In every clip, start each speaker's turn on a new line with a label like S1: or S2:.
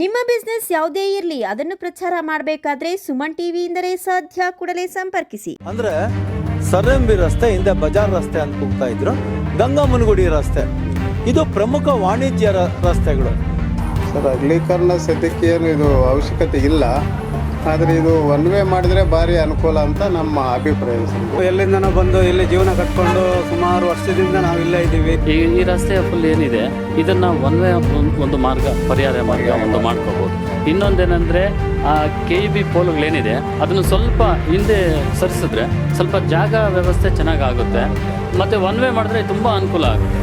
S1: ನಿಮ್ಮ ಬಿಸ್ನೆಸ್ ಯಾವುದೇ ಇರಲಿ ಅದನ್ನು ಪ್ರಚಾರ ಮಾಡಬೇಕಾದ್ರೆ ಸುಮನ್ ಟಿವಿಯಿಂದಲೇ ಸಾಧ್ಯ. ಕೂಡಲೇ ಸಂಪರ್ಕಿಸಿ.
S2: ಅಂದ್ರೆ ಸರ್ಎಂಬಿ ರಸ್ತೆ ಹಿಂದೆ ಬಜಾರ್ ರಸ್ತೆ ಅಂತ ಹೋಗ್ತಾ ಇದ್ರು. ಗಂಗಾಮನಗುಡಿ ರಸ್ತೆ ಇದು ಪ್ರಮುಖ ವಾಣಿಜ್ಯ ರಸ್ತೆಗಳು.
S3: ಸರ್, ಅಗಲೀಕರಣ ಸದ್ಯಕ್ಕೆ ಏನು ಇದು ಅವಶ್ಯಕತೆ ಇಲ್ಲ, ಆದರೆ ಇದು ಒನ್ ವೇ ಮಾಡಿದರೆ ಭಾರಿ ಅನುಕೂಲ ಅಂತ ನಮ್ಮ ಅಭಿಪ್ರಾಯ ಸರ್.
S4: ಎಲ್ಲಿಂದನೋ ಬಂದು ಇಲ್ಲಿ ಜೀವನ ಕಟ್ಕೊಂಡು ಸುಮಾರು ವರ್ಷದಿಂದ ನಾವು ಇಲ್ಲೇ ಇದ್ದೀವಿ.
S5: ಈ ರಸ್ತೆ ಫುಲ್ ಏನಿದೆ ಇದನ್ನು ಒನ್ ವೇ ಒಂದು ಮಾರ್ಗ ಪರ್ಯಾಯ ಮಾರ್ಗ ಒಂದು ಮಾಡ್ಕೋಬೋದು. ಇನ್ನೊಂದೇನೆಂದರೆ ಆ KEB ಪೋಲ್ಗಳೇನಿದೆ ಅದನ್ನು ಸ್ವಲ್ಪ ಹಿಂದೆ ಸರಿಸಿದ್ರೆ ಸ್ವಲ್ಪ ಜಾಗ ವ್ಯವಸ್ಥೆ ಚೆನ್ನಾಗಾಗುತ್ತೆ. ಮತ್ತು ಒನ್ ವೇ ಮಾಡಿದ್ರೆ ತುಂಬ ಅನುಕೂಲ ಆಗುತ್ತೆ.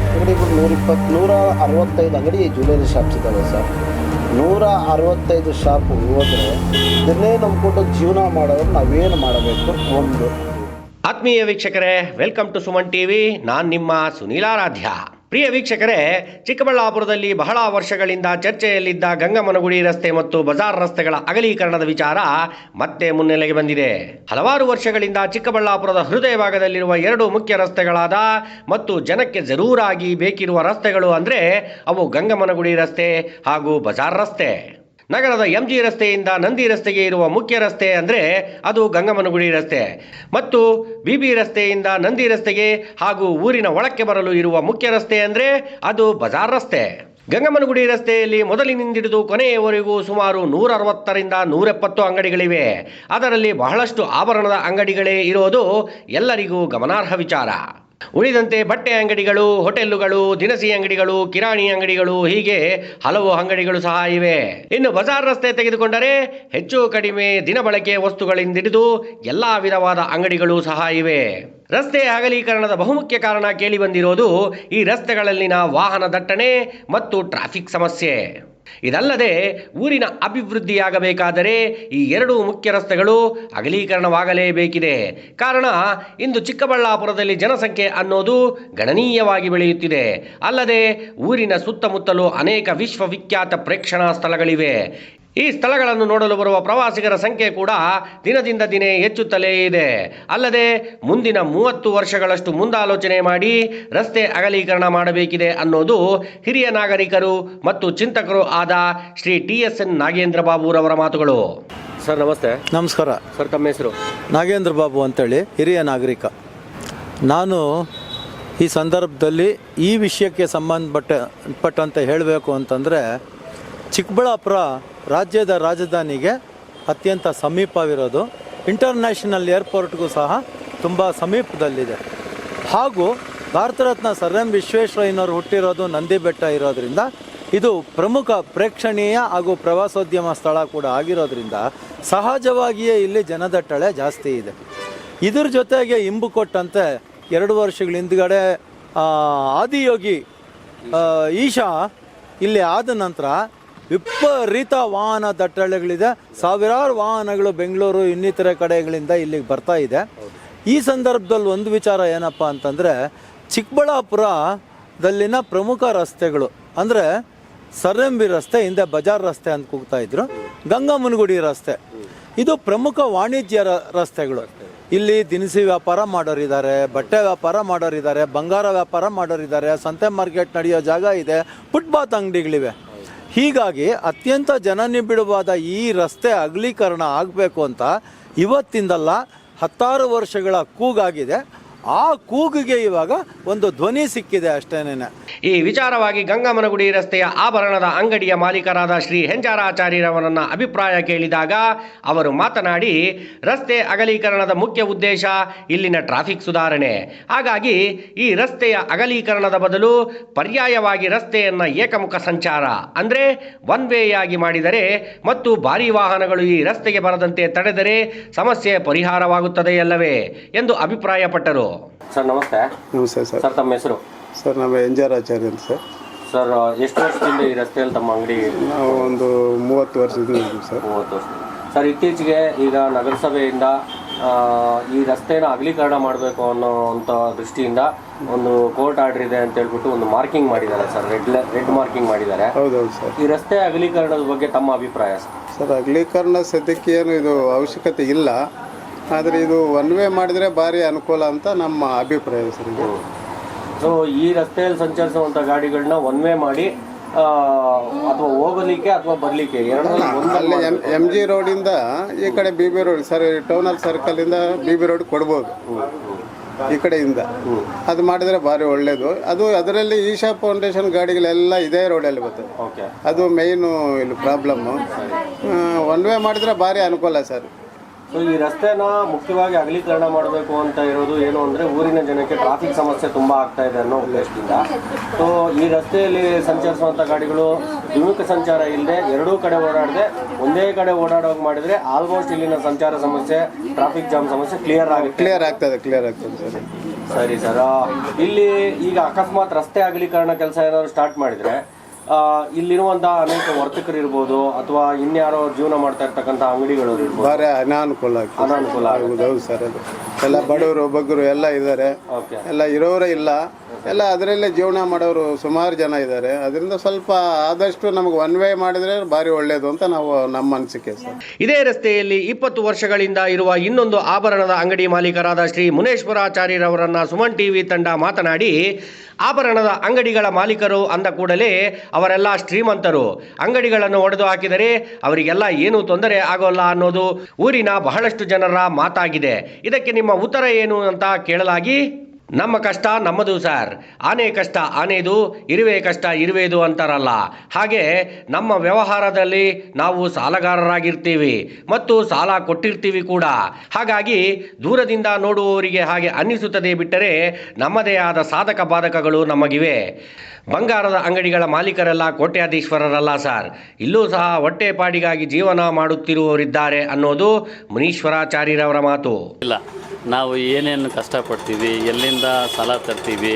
S6: ನೂರ 165 ಅಂಗಡಿ ಜ್ಯುವೆಲರಿ ಶಾಪ್ಸ್ ಇದ್ದಾವೆ ಸರ್. 165 ಶಾಪ್ ಹೋದರೆ ಇದನ್ನೇ ನಂಬಿಕೊಂಡು ಜೀವನ ಮಾಡೋರು ನಾವೇನು ಮಾಡಬೇಕು? ಒಂದು
S7: ಆತ್ಮೀಯ ವೀಕ್ಷಕರೇ, ವೆಲ್ಕಮ್ ಟು ಸುಮನ್ ಟಿವಿ. ನಾನು ನಿಮ್ಮ ಸುನೀಲಾರಾಧ್ಯ. ಪ್ರಿಯ ವೀಕ್ಷಕರೇ, ಚಿಕ್ಕಬಳ್ಳಾಪುರದಲ್ಲಿ ಬಹಳ ವರ್ಷಗಳಿಂದ ಚರ್ಚೆಯಲ್ಲಿದ್ದ ಗಂಗಮನಗುಡಿ ರಸ್ತೆ ಮತ್ತು ಬಜಾರ್ ರಸ್ತೆಗಳ ಅಗಲೀಕರಣದ ವಿಚಾರ ಮತ್ತೆ ಮುನ್ನೆಲೆಗೆ ಬಂದಿದೆ. ಹಲವಾರು ವರ್ಷಗಳಿಂದ ಚಿಕ್ಕಬಳ್ಳಾಪುರದ ಹೃದಯ ಭಾಗದಲ್ಲಿರುವ ಎರಡು ಮುಖ್ಯ ರಸ್ತೆಗಳಾದ ಮತ್ತು ಜನಕ್ಕೆ ಜರೂರಾಗಿ ಬೇಕಿರುವ ರಸ್ತೆಗಳು ಅಂದರೆ ಅವು ಗಂಗಮನಗುಡಿ ರಸ್ತೆ ಹಾಗೂ ಬಜಾರ್ ರಸ್ತೆ. ನಗರದ MG ರಸ್ತೆಯಿಂದ ನಂದಿ ರಸ್ತೆಗೆ ಇರುವ ಮುಖ್ಯ ರಸ್ತೆ ಅಂದರೆ ಅದು ಗಂಗಮನಗುಡಿ ರಸ್ತೆ ಮತ್ತು BB ರಸ್ತೆಯಿಂದ ನಂದಿ ರಸ್ತೆಗೆ ಹಾಗೂ ಊರಿನ ಒಳಕ್ಕೆ ಬರಲು ಇರುವ ಮುಖ್ಯ ರಸ್ತೆ ಅಂದರೆ ಅದು ಬಜಾರ್ ರಸ್ತೆ. ಗಂಗಮನಗುಡಿ ರಸ್ತೆಯಲ್ಲಿ ಮೊದಲಿನಿಂದಿಡಿದು ಕೊನೆಯವರೆಗೂ ಸುಮಾರು 160ರಿಂದ 170 ಅಂಗಡಿಗಳಿವೆ. ಅದರಲ್ಲಿ ಬಹಳಷ್ಟು ಆಭರಣದ ಅಂಗಡಿಗಳೇ ಇರೋದು ಎಲ್ಲರಿಗೂ ಗಮನಾರ್ಹ ವಿಚಾರ. ಉಳಿದಂತೆ ಬಟ್ಟೆ ಅಂಗಡಿಗಳು, ಹೋಟೆಲ್ಲುಗಳು, ದಿನಸಿ ಅಂಗಡಿಗಳು, ಕಿರಾಣಿ ಅಂಗಡಿಗಳು, ಹೀಗೆ ಹಲವು ಅಂಗಡಿಗಳು ಸಹ ಇವೆ. ಇನ್ನು ಬಜಾರ್ ರಸ್ತೆ ತೆಗೆದುಕೊಂಡರೆ ಹೆಚ್ಚು ಕಡಿಮೆ ದಿನಬಳಕೆ ವಸ್ತುಗಳಿಂದಿಡಿದು ಎಲ್ಲಾ ವಿಧವಾದ ಅಂಗಡಿಗಳು ಸಹ ಇವೆ. ರಸ್ತೆ ಅಗಲೀಕರಣದ ಬಹುಮುಖ್ಯ ಕಾರಣ ಕೇಳಿಬಂದಿರೋದು ಈ ರಸ್ತೆಗಳಲ್ಲಿನ ವಾಹನ ದಟ್ಟಣೆ ಮತ್ತು ಟ್ರಾಫಿಕ್ ಸಮಸ್ಯೆ. ಇದಲ್ಲದೆ ಊರಿನ ಅಭಿವೃದ್ಧಿಯಾಗಬೇಕಾದರೆ ಈ ಎರಡು ಮುಖ್ಯ ರಸ್ತೆಗಳು ಅಗಲೀಕರಣವಾಗಲೇಬೇಕಿದೆ. ಕಾರಣ ಇಂದು ಚಿಕ್ಕಬಳ್ಳಾಪುರದಲ್ಲಿ ಜನಸಂಖ್ಯೆ ಅನ್ನೋದು ಗಣನೀಯವಾಗಿ ಬೆಳೆಯುತ್ತಿದೆ. ಅಲ್ಲದೆ ಊರಿನ ಸುತ್ತಮುತ್ತಲೂ ಅನೇಕ ವಿಶ್ವವಿಖ್ಯಾತ ಪ್ರೇಕ್ಷಣಾ ಸ್ಥಳಗಳಿವೆ. ಈ ಸ್ಥಳಗಳನ್ನು ನೋಡಲು ಬರುವ ಪ್ರವಾಸಿಗರ ಸಂಖ್ಯೆ ಕೂಡ ದಿನದಿಂದ ದಿನೇ ಹೆಚ್ಚುತ್ತಲೇ ಇದೆ. ಅಲ್ಲದೆ ಮುಂದಿನ 30 ವರ್ಷಗಳಷ್ಟು ಮುಂದಾಲೋಚನೆ ಮಾಡಿ ರಸ್ತೆ ಅಗಲೀಕರಣ ಮಾಡಬೇಕಿದೆ ಅನ್ನೋದು ಹಿರಿಯ ನಾಗರಿಕರು ಮತ್ತು ಚಿಂತಕರು ಆದ ಶ್ರೀ TSN ನಾಗೇಂದ್ರ ಬಾಬುರವರ ಮಾತುಗಳು. ಸರ್ ನಮಸ್ತೆ.
S2: ನಮಸ್ಕಾರ
S7: ಸರ್, ತಮ್ಮ ಹೆಸರು?
S2: ನಾಗೇಂದ್ರ ಬಾಬು ಅಂತೇಳಿ, ಹಿರಿಯ ನಾಗರಿಕ. ನಾನು ಈ ಸಂದರ್ಭದಲ್ಲಿ ಈ ವಿಷಯಕ್ಕೆ ಸಂಬಂಧಪಟ್ಟಂತೆ ಹೇಳಬೇಕು ಅಂತಂದರೆ, ಚಿಕ್ಕಬಳ್ಳಾಪುರ ರಾಜ್ಯದ ರಾಜಧಾನಿಗೆ ಅತ್ಯಂತ ಸಮೀಪವಿರೋದು, ಇಂಟರ್ನ್ಯಾಷನಲ್ ಏರ್ಪೋರ್ಟ್ಗೂ ಸಹ ತುಂಬ ಸಮೀಪದಲ್ಲಿದೆ. ಹಾಗೂ ಭಾರತ ರತ್ನ ಸರ್ ಎಂ ವಿಶ್ವೇಶ್ವರಯ್ಯನವರು ಹುಟ್ಟಿರೋದು ನಂದಿ ಬೆಟ್ಟ ಇರೋದ್ರಿಂದ ಇದು ಪ್ರಮುಖ ಪ್ರೇಕ್ಷಣೀಯ ಹಾಗೂ ಪ್ರವಾಸೋದ್ಯಮ ಸ್ಥಳ ಕೂಡ ಆಗಿರೋದ್ರಿಂದ ಸಹಜವಾಗಿಯೇ ಇಲ್ಲಿ ಜನದಟ್ಟಣೆ ಜಾಸ್ತಿ ಇದೆ. ಇದ್ರ ಜೊತೆಗೆ ಇಂಬು ಕೊಟ್ಟಂತೆ 2 ವರ್ಷಗಳ ಹಿಂದ್ಗಡೆ ಆದಿಯೋಗಿ ಈಶಾ ಇಲ್ಲಿ ಆದ ನಂತರ ವಿಪರೀತ ವಾಹನ ದಟ್ಟಣೆಗಳಿದೆ. ಸಾವಿರಾರು ವಾಹನಗಳು ಬೆಂಗಳೂರು ಇನ್ನಿತರೆ ಕಡೆಗಳಿಂದ ಇಲ್ಲಿಗೆ ಬರ್ತಾ ಇದೆ. ಈ ಸಂದರ್ಭದಲ್ಲಿ ಒಂದು ವಿಚಾರ ಏನಪ್ಪ ಅಂತಂದರೆ, ಚಿಕ್ಕಬಳ್ಳಾಪುರದಲ್ಲಿನ ಪ್ರಮುಖ ರಸ್ತೆಗಳು ಅಂದರೆ ಸರ್ಎಂಬಿ ರಸ್ತೆ ಹಿಂದೆ ಬಜಾರ್ ರಸ್ತೆ ಅಂತ ಕೂಗ್ತಾ ಇದ್ರು. ಗಂಗಮನಗುಡಿ ರಸ್ತೆ ಇದು ಪ್ರಮುಖ ವಾಣಿಜ್ಯ ರಸ್ತೆಗಳು. ಇಲ್ಲಿ ದಿನಸಿ ವ್ಯಾಪಾರ ಮಾಡೋರಿದ್ದಾರೆ, ಬಟ್ಟೆ ವ್ಯಾಪಾರ ಮಾಡೋರಿದ್ದಾರೆ, ಬಂಗಾರ ವ್ಯಾಪಾರ ಮಾಡೋರಿದ್ದಾರೆ, ಸಂತೆ ಮಾರ್ಕೆಟ್ ನಡೆಯೋ ಜಾಗ ಇದೆ, ಫುಟ್ಪಾತ್ ಅಂಗಡಿಗಳಿವೆ. ಹೀಗಾಗಿ ಅತ್ಯಂತ ಜನನಿಬಿಡವಾದ ಈ ರಸ್ತೆ ಅಗಲೀಕರಣ ಆಗಬೇಕು ಅಂತ ಇವತ್ತಿಂದಲ್ಲ 10 ವರ್ಷಗಳ ಕೂಗಾಗಿದೆ. ಆ ಕೂಗಿಗೆ ಇವಾಗ ಒಂದು ಧ್ವನಿ ಸಿಕ್ಕಿದೆ ಅಷ್ಟೇನೆ.
S7: ಈ ವಿಚಾರವಾಗಿ ಗಂಗಮನಗುಡಿ ರಸ್ತೆಯ ಆಭರಣದ ಅಂಗಡಿಯ ಮಾಲೀಕರಾದ ಶ್ರೀ ಹೆಂಚಾರಾಚಾರ್ಯರವರನ್ನ ಅಭಿಪ್ರಾಯ ಕೇಳಿದಾಗ ಅವರು ಮಾತನಾಡಿ, ರಸ್ತೆ ಅಗಲೀಕರಣದ ಮುಖ್ಯ ಉದ್ದೇಶ ಇಲ್ಲಿನ ಟ್ರಾಫಿಕ್ ಸುಧಾರಣೆ. ಹಾಗಾಗಿ ಈ ರಸ್ತೆಯ ಅಗಲೀಕರಣದ ಬದಲು ಪರ್ಯಾಯವಾಗಿ ರಸ್ತೆಯನ್ನು ಏಕಮುಖ ಸಂಚಾರ ಅಂದರೆ ಒನ್ ವೇಯಾಗಿ ಮಾಡಿದರೆ ಮತ್ತು ಭಾರೀ ವಾಹನಗಳು ಈ ರಸ್ತೆಗೆ ಬರದಂತೆ ತಡೆದರೆ ಸಮಸ್ಯೆ ಪರಿಹಾರವಾಗುತ್ತದೆ ಅಲ್ಲವೇ ಎಂದು ಅಭಿಪ್ರಾಯಪಟ್ಟರು. ಸರ್ ನಮಸ್ತೆ.
S3: ನಮಸ್ತೆ ಸರ್.
S7: ಸರ್ ತಮ್ಮ ಹೆಸರು?
S3: ಸರ್, ನಮ್ಮ ಹೆಂಚಾರಾಚಾರ್ಯ ಅಂತ ಸರ್.
S7: ಸರ್, ಎಷ್ಟು ವರ್ಷದಿಂದ ಈ ರಸ್ತೆಯಲ್ಲಿ ತಮ್ಮ ಅಂಗಡಿ?
S3: ನಾವು ಒಂದು 30 ವರ್ಷದಿಂದ ಇದ್ದೀವಿ ಸರ್.
S7: 30 ವರ್ಷ. ಸರ್, ಇತ್ತೀಚೆಗೆ ಈಗ ನಗರಸಭೆಯಿಂದ ಈ ರಸ್ತೆನ ಅಗಲೀಕರಣ ಮಾಡಬೇಕು ಅನ್ನೋವಂಥ ದೃಷ್ಟಿಯಿಂದ ಒಂದು ಕೋರ್ಟ್ ಆರ್ಡರ್ ಇದೆ ಅಂತ ಹೇಳ್ಬಿಟ್ಟು ಒಂದು ಮಾರ್ಕಿಂಗ್ ಮಾಡಿದ್ದಾರೆ ಸರ್, ರೆಡ್ ಮಾರ್ಕಿಂಗ್ ಮಾಡಿದ್ದಾರೆ.
S3: ಹೌದೌದು ಸರ್.
S7: ಈ ರಸ್ತೆ ಅಗಲೀಕರಣದ ಬಗ್ಗೆ ತಮ್ಮ ಅಭಿಪ್ರಾಯ ಸರ್?
S3: ಸರ್, ಅಗಲೀಕರಣ ಸದ್ಯಕ್ಕೆ ಏನು ಇದು ಅವಶ್ಯಕತೆ ಇಲ್ಲ, ಆದರೆ ಇದು ಒನ್ ವೇ ಮಾಡಿದರೆ ಭಾರಿ ಅನುಕೂಲ ಅಂತ ನಮ್ಮ ಅಭಿಪ್ರಾಯ ಸರ್.
S7: ಸೊ ಈ ರಸ್ತೆಯಲ್ಲಿ ಸಂಚರಿಸುವಂಥ ಗಾಡಿಗಳನ್ನ ಒನ್ ವೇ ಮಾಡಿ ಅಥವಾ ಹೋಗಲಿಕ್ಕೆ ಅಥವಾ ಬರ್ಲಿಕ್ಕೆ ಎರಡರಲ್ಲಿ
S3: ಅಲ್ಲಿ ಎಮ್ ಜಿ ರೋಡಿಂದ ಈ ಕಡೆ B B road sir town hall ಸರ್ಕಲಿಂದ ಬಿ ಬಿ ರೋಡ್ ಕೊಡ್ಬೋದು ಈ ಕಡೆಯಿಂದ. ಅದು ಮಾಡಿದರೆ ಭಾರಿ ಒಳ್ಳೆಯದು. ಅದು ಅದರಲ್ಲಿ ಈಶಾ ಫೌಂಡೇಶನ್ ಗಾಡಿಗಳೆಲ್ಲ ಇದೇ ರೋಡಲ್ಲಿ ಬರ್ತದೆ. ಅದು ಮೇಯ್ನು ಇಲ್ಲಿ ಪ್ರಾಬ್ಲಮ್ಮು. ಒನ್ ವೇ ಮಾಡಿದರೆ ಭಾರಿ ಅನುಕೂಲ ಸರ್.
S7: ಸೊ ಈ ರಸ್ತೆನ ಮುಖ್ಯವಾಗಿ ಅಗಲೀಕರಣ ಮಾಡಬೇಕು ಅಂತ ಇರೋದು ಏನು ಅಂದರೆ ಊರಿನ ಜನಕ್ಕೆ ಟ್ರಾಫಿಕ್ ಸಮಸ್ಯೆ ತುಂಬ ಆಗ್ತಾ ಇದೆ ಅನ್ನೋ ಉದ್ದೇಶದಿಂದ. ಸೊ ಈ ರಸ್ತೆಯಲ್ಲಿ ಸಂಚರಿಸುವಂಥ ಗಾಡಿಗಳು ದ್ವಿಮುಖ ಸಂಚಾರ ಇಲ್ಲದೆ ಎರಡೂ ಕಡೆ ಓಡಾಡದೆ ಒಂದೇ ಕಡೆ ಓಡಾಡೋಕೆ ಮಾಡಿದರೆ ಆಲ್ಮೋಸ್ಟ್ ಇಲ್ಲಿನ ಸಂಚಾರ ಸಮಸ್ಯೆ, ಟ್ರಾಫಿಕ್ ಜಾಮ್ ಸಮಸ್ಯೆ ಕ್ಲಿಯರ್ ಆಗ್ತದೆ
S3: ಸರ್.
S7: ಸರಿ ಸರ್, ಇಲ್ಲಿ ಈಗ ಅಕಸ್ಮಾತ್ ರಸ್ತೆ ಅಗಲೀಕರಣ ಕೆಲಸ ಏನಾದ್ರು ಸ್ಟಾರ್ಟ್ ಮಾಡಿದರೆ ಇಲ್ಲಿರುವಂತಹ ಅನೇಕ ವರ್ತಕರು ಇರ್ಬೋದು ಅಥವಾ ಇನ್ಯಾರೋ ಜೀವನ ಮಾಡ್ತಾ ಇರ್ತಕ್ಕಂಥ ಅಂಗಡಿಗಳು ಇರ್ಬೋದು,
S3: ಭಾರಿ ಅನಾನುಕೂಲ ಆಗುವುದು. ಹೌದು ಸರ್, ಅದು ಎಲ್ಲ ಬಡವರು ಬಗ್ಗರು ಎಲ್ಲ ಇದ್ದಾರೆ, ಎಲ್ಲ ಇರೋರೇ ಇಲ್ಲ, ಎಲ್ಲ ಅದರಲ್ಲೇ ಜೀವನ ಮಾಡೋರು ಸುಮಾರು ಜನ ಇದ್ದಾರೆ. ಅದರಿಂದ ಸ್ವಲ್ಪ ಆದಷ್ಟು ನಮಗೆ ಒನ್ ವೇ ಮಾಡಿದ್ರೆ ಭಾರಿ ಒಳ್ಳೆಯದು ಅಂತ ನಮ್ಮ ಅನಿಸಿಕೆ ಸರ್.
S7: ಇದೇ ರಸ್ತೆಯಲ್ಲಿ 20 ವರ್ಷಗಳಿಂದ ಇರುವ ಇನ್ನೊಂದು ಆಭರಣದ ಅಂಗಡಿ ಮಾಲೀಕರಾದ ಶ್ರೀ ಮುನೇಶ್ವರಾಚಾರ್ಯರವರನ್ನ ಸುಮನ್ ಟಿವಿ ತಂಡ ಮಾತನಾಡಿ, ಆಭರಣದ ಅಂಗಡಿಗಳ ಮಾಲೀಕರು ಅಂದ ಕೂಡಲೇ ಅವರೆಲ್ಲ ಶ್ರೀಮಂತರು, ಅಂಗಡಿಗಳನ್ನು ಒಡೆದು ಹಾಕಿದರೆ ಅವರಿಗೆಲ್ಲ ಏನೂ ತೊಂದರೆ ಆಗೋಲ್ಲ ಅನ್ನೋದು ಊರಿನ ಬಹಳಷ್ಟು ಜನರ ಮಾತಾಗಿದೆ. ಇದಕ್ಕೆ ನಿಮ್ಮ ಉತ್ತರ ಏನು ಅಂತ ಕೇಳಲಾಗಿ, ನಮ್ಮ ಕಷ್ಟ ನಮ್ಮದು ಸರ್, ಆನೆ ಕಷ್ಟ ಆನೆದು, ಇರುವೆ ಕಷ್ಟ ಇರುವೆದು ಅಂತಾರಲ್ಲ ಹಾಗೆ ನಮ್ಮ ವ್ಯವಹಾರದಲ್ಲಿ ನಾವು ಸಾಲಗಾರರಾಗಿರ್ತೀವಿ ಮತ್ತು ಸಾಲ ಕೊಟ್ಟಿರ್ತೀವಿ ಕೂಡ. ಹಾಗಾಗಿ ದೂರದಿಂದ ನೋಡುವವರಿಗೆ ಹಾಗೆ ಅನ್ನಿಸುತ್ತದೆ, ಬಿಟ್ಟರೆ ನಮ್ಮದೇ ಆದ ಸಾಧಕ ಬಾಧಕಗಳು ನಮಗಿವೆ. ಬಂಗಾರದ ಅಂಗಡಿಗಳ ಮಾಲೀಕರೆಲ್ಲ ಕೋಟ್ಯಾಧೀಶ್ವರರಲ್ಲ ಸರ್, ಇಲ್ಲೂ ಸಹ ಹೊಟ್ಟೆಪಾಡಿಗಾಗಿ ಜೀವನ ಮಾಡುತ್ತಿರುವವರಿದ್ದಾರೆ ಅನ್ನೋದು ಮುನೀಶ್ವರಾಚಾರ್ಯರವರ ಮಾತು.
S5: ಇಲ್ಲ, ನಾವು ಏನೇನು ಕಷ್ಟಪಡ್ತೀವಿ, ಎಲ್ಲಿಂದ ಸಾಲ ತರ್ತೀವಿ,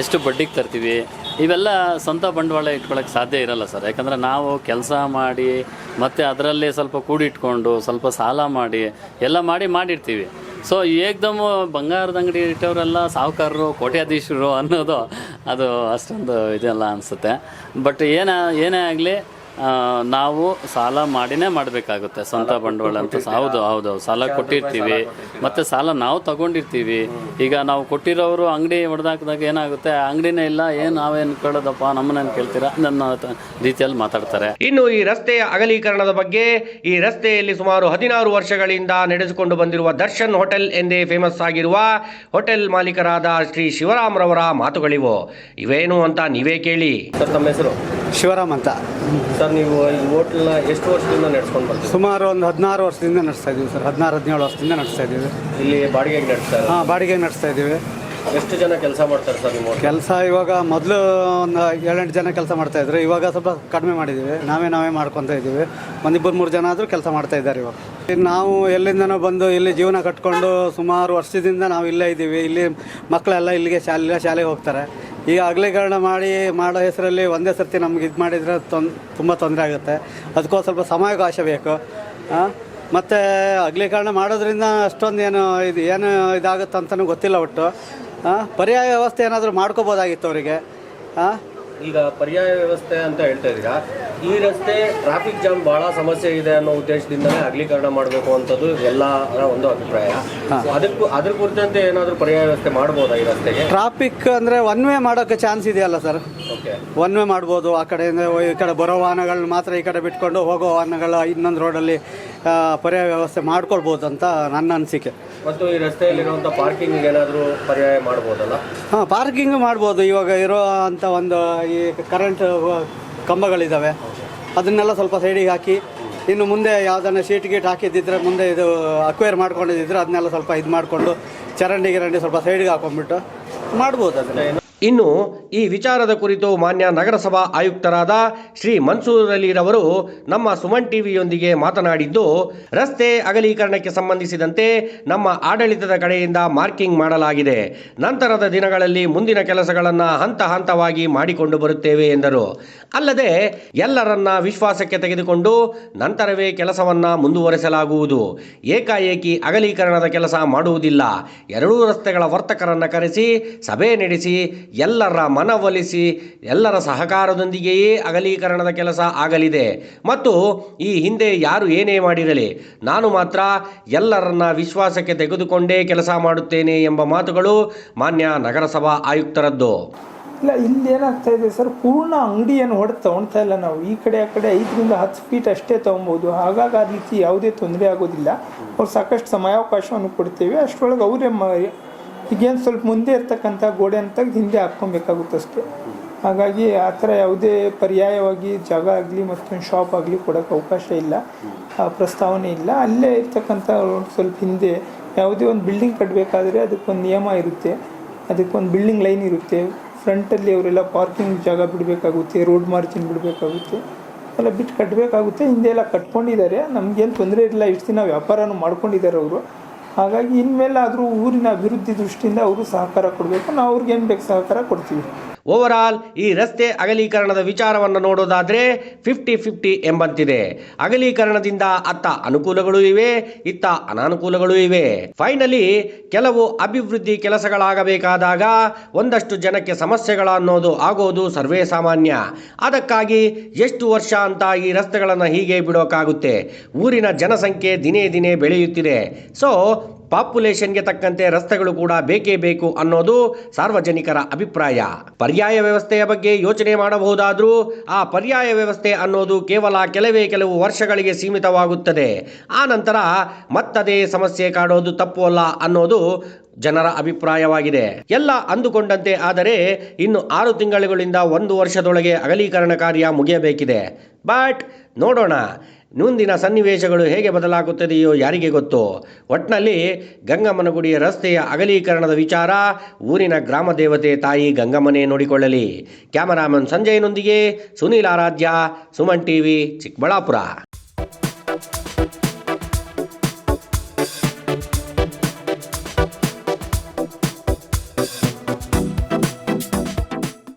S5: ಎಷ್ಟು ಬಡ್ಡಿಗೆ ತರ್ತೀವಿ, ಇವೆಲ್ಲ ಸ್ವಂತ ಬಂಡವಾಳ ಇಟ್ಕೊಳ್ಳೋಕ್ಕೆ ಸಾಧ್ಯ ಇರಲ್ಲ ಸರ್. ಯಾಕಂದರೆ ನಾವು ಕೆಲಸ ಮಾಡಿ ಮತ್ತು ಅದರಲ್ಲಿ ಸ್ವಲ್ಪ ಕೂಡಿಟ್ಕೊಂಡು ಸ್ವಲ್ಪ ಸಾಲ ಮಾಡಿ ಎಲ್ಲ ಮಾಡಿರ್ತೀವಿ. ಸೊ ಏಕ್ದಮ್ ಬಂಗಾರದ ಅಂಗಡಿ ಇಟ್ಟವರೆಲ್ಲ ಸಾಹುಕಾರರು, ಕೋಟ್ಯಾಧೀಶರು ಅನ್ನೋದು ಅದು ಅಷ್ಟೊಂದು ಇದೆಲ್ಲ ಅನಿಸುತ್ತೆ. ಬಟ್ ಏನೇ ಆಗಲಿ ನಾವು ಸಾಲ ಮಾಡಿನೇ ಮಾಡಬೇಕಾಗುತ್ತೆ ಸ್ವಂತ ಬಂಡವಾಳ ಅಂತ. ಹೌದು ಸಾಲ ಕೊಟ್ಟಿರ್ತೀವಿ ಮತ್ತು ಸಾಲ ನಾವು ತಗೊಂಡಿರ್ತೀವಿ. ಈಗ ನಾವು ಕೊಟ್ಟಿರೋರು ಅಂಗಡಿ ಹೊಡೆದಾಕಿದಾಗ ಏನಾಗುತ್ತೆ, ಅಂಗಡಿನೇ ಇಲ್ಲ, ನಾವೇನು ಕೇಳೋದಪ್ಪ, ನಮ್ಮನ್ನೇನು ಕೇಳ್ತೀರಾ ನನ್ನ ರೀತಿಯಲ್ಲಿ ಮಾತಾಡ್ತಾರೆ.
S7: ಇನ್ನು ಈ ರಸ್ತೆಯ ಅಗಲೀಕರಣದ ಬಗ್ಗೆ ಈ ರಸ್ತೆಯಲ್ಲಿ ಸುಮಾರು 16 ವರ್ಷಗಳಿಂದ ನಡೆಸಿಕೊಂಡು ಬಂದಿರುವ ದರ್ಶನ್ ಹೋಟೆಲ್ ಎಂದೇ ಫೇಮಸ್ ಆಗಿರುವ ಹೋಟೆಲ್ ಮಾಲೀಕರಾದ ಶ್ರೀ ಶಿವರಾಮ್ ರವರ ಮಾತುಗಳಿವು. ಇವೇನು ಅಂತ ನೀವೇ ಕೇಳಿ. ಸರ್, ತಮ್ಮ ಹೆಸರು?
S4: ಶಿವರಾಮ್ ಅಂತ.
S7: ಸರ್, ನೀವು ಈ ಹೋಟೆಲ್ನ ಎಷ್ಟು ವರ್ಷದಿಂದ ನಡೆಸ್ಕೊಂಡು ಬರ್ತೀವಿ?
S4: ಸುಮಾರು ಒಂದು 16 ವರ್ಷದಿಂದ ನಡೆಸ್ತಾ ಇದ್ದೀವಿ ಸರ್. 16-17 ವರ್ಷದಿಂದ ನಡೆಸ್ತಾ ಇದ್ದೀವಿ.
S7: ಇಲ್ಲಿ ಬಾಡಿಗೆಗೆ ನಡೆಸ್ತಾರೆ?
S4: ಹಾಂ, ಬಾಡಿಗೆಗೆ ನಡೆಸ್ತಾ ಇದ್ದೀವಿ.
S7: ಎಷ್ಟು ಜನ ಕೆಲಸ ಮಾಡ್ತಾರೆ ಸರ್ ನಿಮ್ಮ
S4: ಕೆಲಸ? ಇವಾಗ ಮೊದಲು ಒಂದು 7-8 ಜನ ಕೆಲಸ ಮಾಡ್ತಾಯಿದ್ರು, ಇವಾಗ ಸ್ವಲ್ಪ ಕಡಿಮೆ ಮಾಡಿದ್ದೀವಿ. ನಾವೇ ಮಾಡ್ಕೊತಾ ಇದ್ದೀವಿ. ಒಂದು 2-3 ಜನ ಆದರೂ ಕೆಲಸ ಮಾಡ್ತಾ ಇದ್ದಾರೆ ಇವಾಗ. ನಾವು ಎಲ್ಲಿಂದನೋ ಬಂದು ಇಲ್ಲಿ ಜೀವನ ಕಟ್ಕೊಂಡು ಸುಮಾರು ವರ್ಷದಿಂದ ನಾವು ಇಲ್ಲೇ ಇದ್ದೀವಿ. ಇಲ್ಲಿ ಮಕ್ಕಳೆಲ್ಲ ಇಲ್ಲಿಗೆ ಶಾಲೆಗೆ ಹೋಗ್ತಾರೆ. ಈಗ ಅಗಲೀಕರಣ ಮಾಡೋ ಹೆಸರಲ್ಲಿ ಒಂದೇ ಸರ್ತಿ ನಮ್ಗೆ ಇದು ಮಾಡಿದರೆ ತುಂಬ ತೊಂದರೆ ಆಗುತ್ತೆ. ಅದಕ್ಕೂ ಸ್ವಲ್ಪ ಸಮಯಾವಕಾಶ ಬೇಕು. ಮತ್ತು ಅಗಲೀಕರಣ ಮಾಡೋದ್ರಿಂದ ಅಷ್ಟೊಂದು ಏನು ಇದಾಗುತ್ತೆ ಅಂತಲೂ ಗೊತ್ತಿಲ್ಲ. ಒಟ್ಟು ಪರ್ಯಾಯ ವ್ಯವಸ್ಥೆ ಏನಾದರೂ ಮಾಡ್ಕೋಬೋದಾಗಿತ್ತು ಅವರಿಗೆ.
S7: ಈಗ ಪರ್ಯಾಯ ವ್ಯವಸ್ಥೆ ಅಂತ ಹೇಳ್ತಾ ಇದ್ದೀರಾ, ಈ ರಸ್ತೆ ಟ್ರಾಫಿಕ್ ಜಾಮ್ ಬಹಳ ಸಮಸ್ಯೆ ಇದೆ ಅನ್ನೋ ಉದ್ದೇಶದಿಂದಲೇ ಅಗಲೀಕರಣ ಮಾಡಬೇಕು ಅಂತದ್ದು ಎಲ್ಲರ ಒಂದು ಅಭಿಪ್ರಾಯ. ಅದ್ರ ಕುರಿತಂತೆ ಏನಾದರೂ ಪರ್ಯಾಯ ವ್ಯವಸ್ಥೆ ಮಾಡ್ಬೋದಾ ಈ ರಸ್ತೆಗೆ?
S4: ಟ್ರಾಫಿಕ್ ಅಂದರೆ ಒನ್ ವೇ ಮಾಡೋಕ್ಕೆ ಚಾನ್ಸ್ ಇದೆಯಲ್ಲ ಸರ್. ಒನ್ ವೇ ಮಾಡ್ಬೋದು. ಆ ಕಡೆಯಿಂದ ಈ ಕಡೆ ಬರೋ ವಾಹನಗಳನ್ನ ಮಾತ್ರ ಈ ಕಡೆ ಬಿಟ್ಕೊಂಡು ಹೋಗೋ ವಾಹನಗಳ ಇನ್ನೊಂದು ರೋಡಲ್ಲಿ ಪರ್ಯಾಯ ವ್ಯವಸ್ಥೆ ಮಾಡ್ಕೊಳ್ಬೋದು ಅಂತ ನನ್ನ ಅನಿಸಿಕೆ.
S7: ಮತ್ತು ಈ ರಸ್ತೆಯಲ್ಲಿರುವಂಥ ಪಾರ್ಕಿಂಗ್ ಏನಾದರೂ ಪರ್ಯಾಯ ಮಾಡ್ಬೋದಲ್ಲ?
S4: ಹಾಂ, ಪಾರ್ಕಿಂಗ್ ಮಾಡ್ಬೋದು. ಇವಾಗ ಇರೋ ಅಂಥ ಒಂದು ಈ ಕರೆಂಟ್ ಕಂಬಗಳಿದ್ದಾವೆ, ಅದನ್ನೆಲ್ಲ ಸ್ವಲ್ಪ ಸೈಡಿಗೆ ಹಾಕಿ, ಇನ್ನು ಮುಂದೆ ಯಾವುದನ್ನ ಶೀಟ್ ಗೀಟ್ ಹಾಕಿದ್ದಿದ್ರೆ, ಮುಂದೆ ಇದು ಅಕ್ವೈರ್ ಮಾಡ್ಕೊಂಡಿದ್ದಿದ್ರೆ ಅದನ್ನೆಲ್ಲ ಸ್ವಲ್ಪ ಇದು ಮಾಡಿಕೊಂಡು ಚರಂಡಿ ಸ್ವಲ್ಪ ಸೈಡ್ಗೆ ಹಾಕೊಂಡ್ಬಿಟ್ಟು ಮಾಡ್ಬೋದು ಅದನ್ನು.
S7: ಇನ್ನು ಈ ವಿಚಾರದ ಕುರಿತು ಮಾನ್ಯ ನಗರಸಭಾ ಆಯುಕ್ತರಾದ ಶ್ರೀ ಮನ್ಸೂರ್ ಅಲಿರವರು ನಮ್ಮ ಸುಮನ್ ಟಿವಿಯೊಂದಿಗೆ ಮಾತನಾಡಿದ್ದು, ರಸ್ತೆ ಅಗಲೀಕರಣಕ್ಕೆ ಸಂಬಂಧಿಸಿದಂತೆ ನಮ್ಮ ಆಡಳಿತದ ಕಡೆಯಿಂದ ಮಾರ್ಕಿಂಗ್ ಮಾಡಲಾಗಿದೆ. ನಂತರದ ದಿನಗಳಲ್ಲಿ ಮುಂದಿನ ಕೆಲಸಗಳನ್ನು ಹಂತವಾಗಿ ಮಾಡಿಕೊಂಡು ಬರುತ್ತೇವೆ ಎಂದರು. ಅಲ್ಲದೆ ಎಲ್ಲರನ್ನ ವಿಶ್ವಾಸಕ್ಕೆ ತೆಗೆದುಕೊಂಡು ನಂತರವೇ ಕೆಲಸವನ್ನ ಮುಂದುವರೆಸಲಾಗುವುದು. ಏಕಾಏಕಿ ಅಗಲೀಕರಣದ ಕೆಲಸ ಮಾಡುವುದಿಲ್ಲ. ಎರಡೂ ರಸ್ತೆಗಳ ವರ್ತಕರನ್ನು ಕರೆಸಿ ಸಭೆ ನಡೆಸಿ ಎಲ್ಲರ ಮನವೊಲಿಸಿ ಎಲ್ಲರ ಸಹಕಾರದೊಂದಿಗೆಯೇ ಅಗಲೀಕರಣದ ಕೆಲಸ ಆಗಲಿದೆ. ಮತ್ತು ಈ ಹಿಂದೆ ಯಾರು ಏನೇ ಮಾಡಿರಲಿ, ನಾನು ಮಾತ್ರ ಎಲ್ಲರನ್ನ ವಿಶ್ವಾಸಕ್ಕೆ ತೆಗೆದುಕೊಂಡೇ ಕೆಲಸ ಮಾಡುತ್ತೇನೆ ಎಂಬ ಮಾತುಗಳು ಮಾನ್ಯ ನಗರಸಭಾ ಆಯುಕ್ತರದ್ದು.
S8: ಇಲ್ಲ, ಇಲ್ಲಿ ಏನಾಗ್ತಾ ಇದೆ ಸರ್, ಪೂರ್ಣ ಅಂಗಡಿಯನ್ನು ಹೊಡೆದು ತೊಗೊಳ್ತಾ ಇಲ್ಲ ನಾವು. ಈ ಕಡೆ ಆ ಕಡೆ 5ರಿಂದ 10 ಫೀಟ್ ಅಷ್ಟೇ ತೊಗೊಬೋದು. ಹಾಗಾಗಿ ಆ ರೀತಿ ಯಾವುದೇ ತೊಂದರೆ ಆಗೋದಿಲ್ಲ. ಅವ್ರು ಸಾಕಷ್ಟು ಸಮಯಾವಕಾಶವನ್ನು ಕೊಡ್ತೇವೆ. ಅಷ್ಟರೊಳಗೆ ಅವರೇ ಈಗೇನು ಸ್ವಲ್ಪ ಮುಂದೆ ಇರ್ತಕ್ಕಂಥ ಗೋಡೆ ಅಂತ ಹಿಂದೆ ಹಾಕ್ಕೊಬೇಕಾಗುತ್ತೆ ಅಷ್ಟೇ. ಹಾಗಾಗಿ ಆ ಥರ ಯಾವುದೇ ಪರ್ಯಾಯವಾಗಿ ಜಾಗ ಆಗಲಿ ಮತ್ತೊಂದು ಶಾಪ್ ಆಗಲಿ ಕೊಡೋಕ್ಕೆ ಅವಕಾಶ ಇಲ್ಲ, ಪ್ರಸ್ತಾವನೆ ಇಲ್ಲ. ಅಲ್ಲೇ ಇರ್ತಕ್ಕಂಥ ಸ್ವಲ್ಪ ಹಿಂದೆ ಯಾವುದೇ ಒಂದು ಬಿಲ್ಡಿಂಗ್ ಕಟ್ಟಬೇಕಾದ್ರೆ ಅದಕ್ಕೊಂದು ನಿಯಮ ಇರುತ್ತೆ, ಅದಕ್ಕೊಂದು ಬಿಲ್ಡಿಂಗ್ ಲೈನ್ ಇರುತ್ತೆ. ಫ್ರಂಟಲ್ಲಿ ಅವರೆಲ್ಲ ಪಾರ್ಕಿಂಗ್ ಜಾಗ ಬಿಡಬೇಕಾಗುತ್ತೆ, ರೋಡ್ ಮಾರ್ಜಿನ್ ಬಿಡಬೇಕಾಗುತ್ತೆ, ಎಲ್ಲ ಬಿಟ್ಟು ಕಟ್ಟಬೇಕಾಗುತ್ತೆ. ಹಿಂದೆ ಎಲ್ಲ ಕಟ್ಕೊಂಡಿದ್ದಾರೆ, ನಮಗೇನು ತೊಂದರೆ ಇಲ್ಲ. ಇಷ್ಟು ದಿನ ವ್ಯಾಪಾರನೂ ಮಾಡ್ಕೊಂಡಿದ್ದಾರೆ ಅವರು. ಹಾಗಾಗಿ ಇನ್ಮೇಲಾದರೂ ಊರಿನ ಅಭಿವೃದ್ಧಿ ದೃಷ್ಟಿಯಿಂದ ಅವರು ಸಹಕಾರ ಕೊಡಬೇಕು. ನಾವು ಅವ್ರಿಗೇನು ಬೇಕು ಸಹಕಾರ ಕೊಡ್ತೀವಿ.
S7: ಓವರಾಲ್ ಈ ರಸ್ತೆ ಅಗಲೀಕರಣದ ವಿಚಾರವನ್ನು ನೋಡೋದಾದ್ರೆ 50-50 ಎಂಬಂತಿದೆ. ಅಗಲೀಕರಣದಿಂದ ಅತ್ತ ಅನುಕೂಲಗಳು ಇವೆ, ಇತ್ತ ಅನಾನುಕೂಲಗಳು ಇವೆ. ಫೈನಲಿ ಕೆಲವು ಅಭಿವೃದ್ಧಿ ಕೆಲಸಗಳಾಗಬೇಕಾದಾಗ ಒಂದಷ್ಟು ಜನಕ್ಕೆ ಸಮಸ್ಯೆಗಳ ಅನ್ನೋದು ಆಗೋದು ಸರ್ವೇ ಸಾಮಾನ್ಯ. ಅದಕ್ಕಾಗಿ ಎಷ್ಟು ವರ್ಷ ಅಂತ ಈ ರಸ್ತೆಗಳನ್ನು ಹೀಗೆ ಬಿಡೋಕ್ಕಾಗುತ್ತೆ? ಊರಿನ ಜನಸಂಖ್ಯೆ ದಿನೇ ದಿನೇ ಬೆಳೆಯುತ್ತಿದೆ. ಸೊ ಪಾಪ್ಯುಲೇಷನ್ಗೆ ತಕ್ಕಂತೆ ರಸ್ತೆಗಳು ಕೂಡ ಬೇಕೇ ಬೇಕು ಅನ್ನೋದು ಸಾರ್ವಜನಿಕರ ಅಭಿಪ್ರಾಯ. ಪರ್ಯಾಯ ವ್ಯವಸ್ಥೆಯ ಬಗ್ಗೆ ಯೋಚನೆ ಮಾಡಬಹುದಾದ್ರೂ ಆ ಪರ್ಯಾಯ ವ್ಯವಸ್ಥೆ ಅನ್ನೋದು ಕೇವಲ ಕೆಲವು ವರ್ಷಗಳಿಗೆ ಸೀಮಿತವಾಗುತ್ತದೆ. ಆ ನಂತರ ಮತ್ತದೇ ಸಮಸ್ಯೆ ಕಾಡೋದು ತಪ್ಪು ಅಲ್ಲ ಅನ್ನೋದು ಜನರ ಅಭಿಪ್ರಾಯವಾಗಿದೆ. ಎಲ್ಲ ಅಂದುಕೊಂಡಂತೆ ಆದರೆ ಇನ್ನು 6 ತಿಂಗಳುಗಳಿಂದ 1 ವರ್ಷದೊಳಗೆ ಅಗಲೀಕರಣ ಕಾರ್ಯ ಮುಗಿಯಬೇಕಿದೆ. ಬಟ್ ನೋಡೋಣ, ಮುಂದಿನ ಸನ್ನಿವೇಶಗಳು ಹೇಗೆ ಬದಲಾಗುತ್ತದೆಯೋ ಯಾರಿಗೆ ಗೊತ್ತು. ಒಟ್ನಲ್ಲಿ ಗಂಗಮ್ಮನಗುಡಿಯ ರಸ್ತೆಯ ಅಗಲೀಕರಣದ ವಿಚಾರ ಊರಿನ ಗ್ರಾಮ ದೇವತೆ ತಾಯಿ ಗಂಗಮ್ಮನೇ ನೋಡಿಕೊಳ್ಳಲಿ. ಕ್ಯಾಮರಾಮನ್ ಸಂಜಯ್ನೊಂದಿಗೆ ಸುನೀಲ್ ಆರಾಧ್ಯ, ಸುಮನ್ ಟಿವಿ, ಚಿಕ್ಕಬಳ್ಳಾಪುರ.